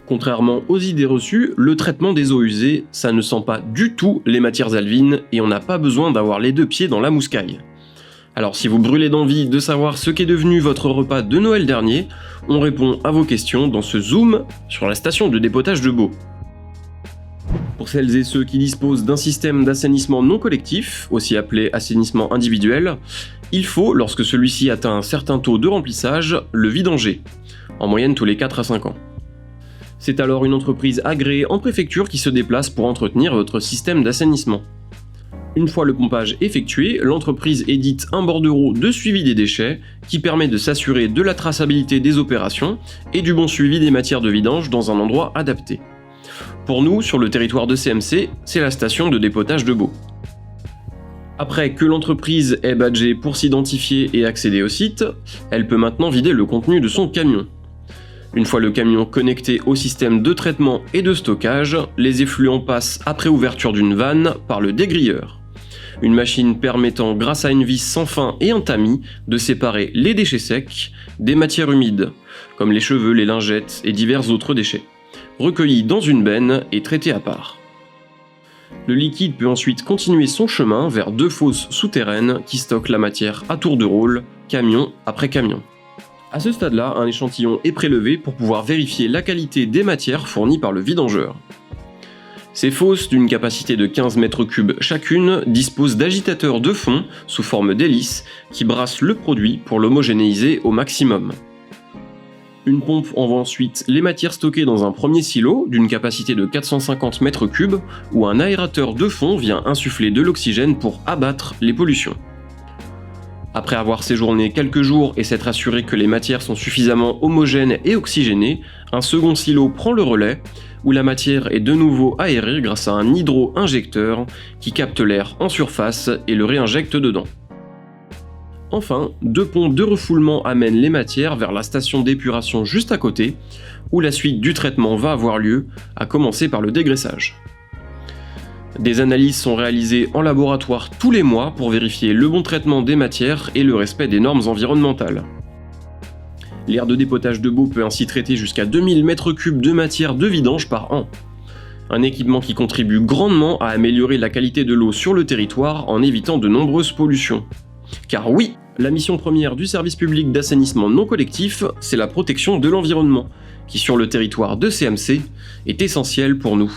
Contrairement aux idées reçues, le traitement des eaux usées, ça ne sent pas du tout les matières alvines et on n'a pas besoin d'avoir les deux pieds dans la mouscaille. Alors si vous brûlez d'envie de savoir ce qu'est devenu votre repas de Noël dernier, on répond à vos questions dans ce zoom sur la station de dépotage de Beau. Pour celles et ceux qui disposent d'un système d'assainissement non collectif, aussi appelé assainissement individuel, il faut, lorsque celui-ci atteint un certain taux de remplissage, le vidanger, en moyenne tous les 4 à 5 ans. C'est alors une entreprise agréée en préfecture qui se déplace pour entretenir votre système d'assainissement. Une fois le pompage effectué, l'entreprise édite un bordereau de suivi des déchets qui permet de s'assurer de la traçabilité des opérations et du bon suivi des matières de vidange dans un endroit adapté. Pour nous, sur le territoire de CMC, c'est la station de dépotage de Beau. Après que l'entreprise est badgée pour s'identifier et accéder au site, elle peut maintenant vider le contenu de son camion. Une fois le camion connecté au système de traitement et de stockage, les effluents passent après ouverture d'une vanne par le dégrilleur. Une machine permettant, grâce à une vis sans fin et un tamis, de séparer les déchets secs des matières humides, comme les cheveux, les lingettes et divers autres déchets, recueillis dans une benne et traités à part. Le liquide peut ensuite continuer son chemin vers 2 fosses souterraines qui stockent la matière à tour de rôle, camion après camion. À ce stade-là, un échantillon est prélevé pour pouvoir vérifier la qualité des matières fournies par le vidangeur. Ces fosses, d'une capacité de 15 mètres cubes chacune, disposent d'agitateurs de fond sous forme d'hélice qui brassent le produit pour l'homogénéiser au maximum. Une pompe envoie ensuite les matières stockées dans un premier silo d'une capacité de 450 mètres cubes où un aérateur de fond vient insuffler de l'oxygène pour abattre les pollutions. Après avoir séjourné quelques jours et s'être assuré que les matières sont suffisamment homogènes et oxygénées, un second silo prend le relais, où la matière est de nouveau aérée grâce à un hydro-injecteur qui capte l'air en surface et le réinjecte dedans. Enfin, 2 pompes de refoulement amènent les matières vers la station d'épuration juste à côté, où la suite du traitement va avoir lieu, à commencer par le dégraissage. Des analyses sont réalisées en laboratoire tous les mois pour vérifier le bon traitement des matières et le respect des normes environnementales. L'aire de dépotage de Beau peut ainsi traiter jusqu'à 2000 m3 de matière de vidange par an. Un équipement qui contribue grandement à améliorer la qualité de l'eau sur le territoire en évitant de nombreuses pollutions. Car oui, la mission première du service public d'assainissement non collectif, c'est la protection de l'environnement, qui sur le territoire de CMC est essentielle pour nous.